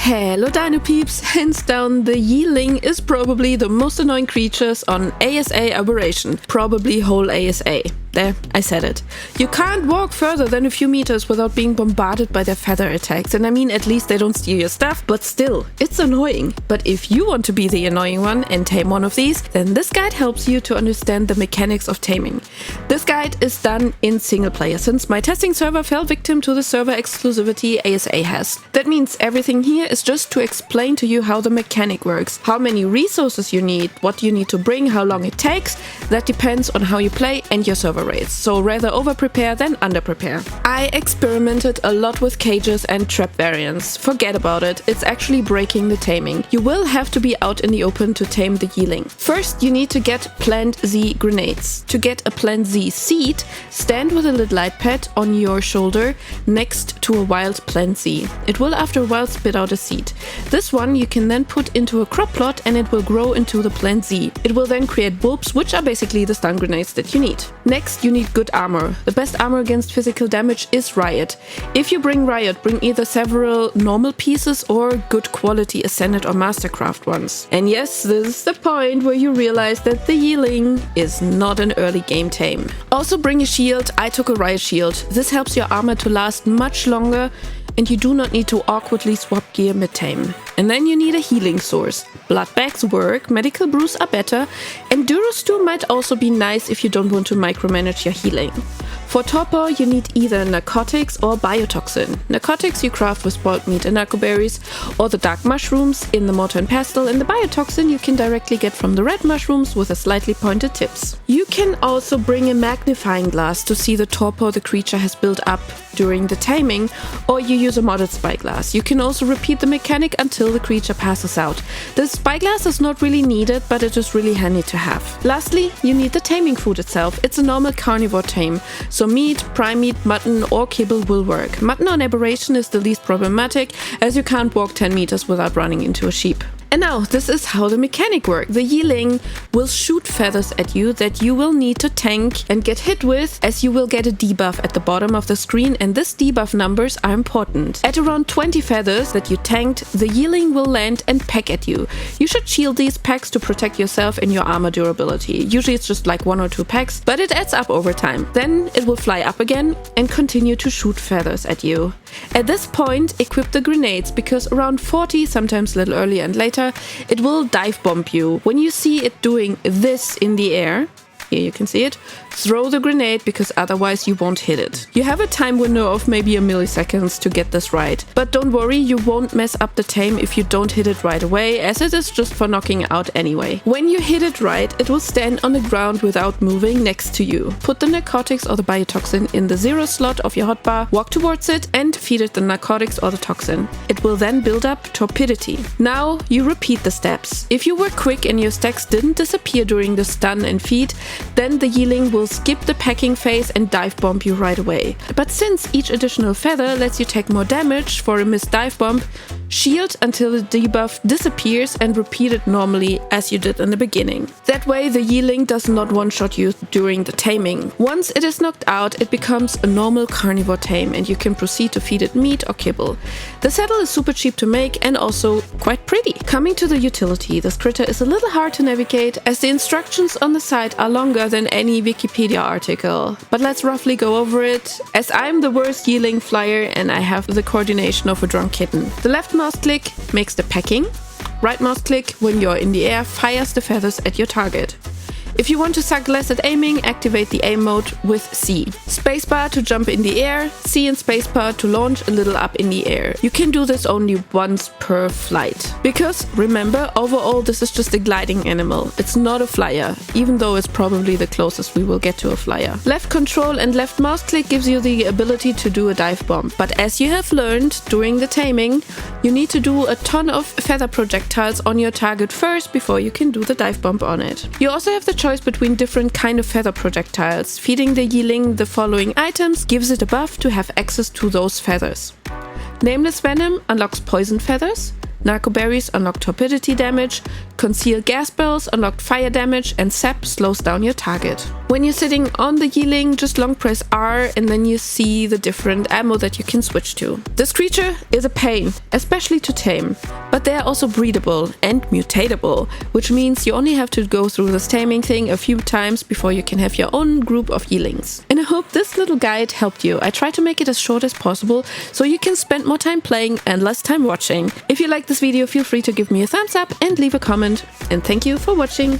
Hello Dino Peeps, hands down the Yi Ling is probably the most annoying creatures on ASA Aberration, probably whole ASA. There, I said it. You can't walk further than a few meters without being bombarded by their feather attacks, and I mean at least they don't steal your stuff, but still, it's annoying. But if you want to be the annoying one and tame one of these, then this guide helps you to understand the mechanics of taming. This guide is done in single player, since my testing server fell victim to the server exclusivity ASA has. That means everything here is just to explain to you how the mechanic works, how many resources you need, what you need to bring, how long it takes. That depends on how you play and your server rates, so rather over-prepare than under-prepare. I experimented a lot with cages and trap variants. Forget about it, it's actually breaking the taming. You will have to be out in the open to tame the Yi Ling. First, you need to get Plant Z grenades. To get a Plant Z seed, stand with a little light pad on your shoulder next to a wild Plant Z. It will after a while spit out a seed. This one you can then put into a crop plot and it will grow into the Plant Z. It will then create bulbs, which are basically the stun grenades that you need. Next, you need good armor. The best armor against physical damage is Riot. If you bring Riot, bring either several normal pieces or good quality Ascended or Mastercraft ones. And yes, this is the point where you realize that the Yi Ling is not an early game tame. Also bring a shield. I took a Riot shield. This helps your armor to last much longer and you do not need to awkwardly swap gear mid-tame. And then you need a healing source. Blood bags work, medical brews are better, and Durostew might also be nice if you don't want to micromanage your healing. For torpor, you need either narcotics or biotoxin. Narcotics you craft with spoiled meat and narcoberries, or the dark mushrooms in the mortar and pestle, and the biotoxin you can directly get from the red mushrooms with a slightly pointed tips. You can also bring a magnifying glass to see the torpor the creature has built up during the taming, or you use a modded spyglass. You can also repeat the mechanic until the creature passes out. The spyglass is not really needed, but it is really handy to have. Lastly, you need the taming food itself. It's a normal carnivore tame, so meat, prime meat, mutton or kibble will work. Mutton on Aberration is the least problematic, as you can't walk 10 meters without running into a sheep. And now, this is how the mechanic works. The Yi Ling will shoot feathers at you that you will need to tank and get hit with, as you will get a debuff at the bottom of the screen, and this debuff numbers are important. At around 20 feathers that you tanked, the Yi Ling will land and peck at you. You should shield these pecks to protect yourself and your armor durability. Usually it's just like 1 or 2 pecks, but it adds up over time. Then it will fly up again and continue to shoot feathers at you. At this point, equip the grenades, because around 40, sometimes a little earlier and later, it will dive bomb you. When you see it doing this in the air, here you can see it, throw the grenade, because otherwise you won't hit it. You have a time window of maybe a milliseconds to get this right. But don't worry, you won't mess up the tame if you don't hit it right away, as it is just for knocking out anyway. When you hit it right, it will stand on the ground without moving next to you. Put the narcotics or the biotoxin in the 0 slot of your hotbar, walk towards it and feed it the narcotics or the toxin. It will then build up torpidity. Now you repeat the steps. If you were quick and your stacks didn't disappear during the stun and feed, then the Yi Ling will skip the packing phase and dive bomb you right away. But since each additional feather lets you take more damage for a missed dive bomb, shield until the debuff disappears and repeat it normally as you did in the beginning. That way the Yi Ling does not one-shot you during the taming. Once it is knocked out, it becomes a normal carnivore tame and you can proceed to feed it meat or kibble. The saddle is super cheap to make and also quite pretty. Coming to the utility, this critter is a little hard to navigate, as the instructions on the side are longer than any Wikipedia article. But let's roughly go over it, as I'm the worst Yi Ling flyer and I have the coordination of a drunk kitten. The left mouse click makes the pecking. Right mouse click, when you're in the air, fires the feathers at your target. If you want to suck less at aiming, activate the aim mode with C. Spacebar to jump in the air, C and spacebar to launch a little up in the air. You can do this only once per flight. Because, remember, overall this is just a gliding animal. It's not a flyer, even though it's probably the closest we will get to a flyer. Left control and left mouse click gives you the ability to do a dive bomb. But as you have learned during the taming, you need to do a ton of feather projectiles on your target first before you can do the dive bomb on it. You also have the choice between different kind of feather projectiles. Feeding the Yi Ling the following items gives it a buff to have access to those feathers. Nameless Venom unlocks poison feathers. Narco berries unlock torpidity damage, conceal gas bells unlock fire damage, and sap slows down your target. When you're sitting on the Yi Ling, just long press R and then you see the different ammo that you can switch to. This creature is a pain, especially to tame, but they are also breedable and mutatable, which means you only have to go through this taming thing a few times before you can have your own group of Yi Lings. And I hope this little guide helped you. I try to make it as short as possible so you can spend more time playing and less time watching. If you like this video, feel free to give me a thumbs up and leave a comment. And thank you for watching.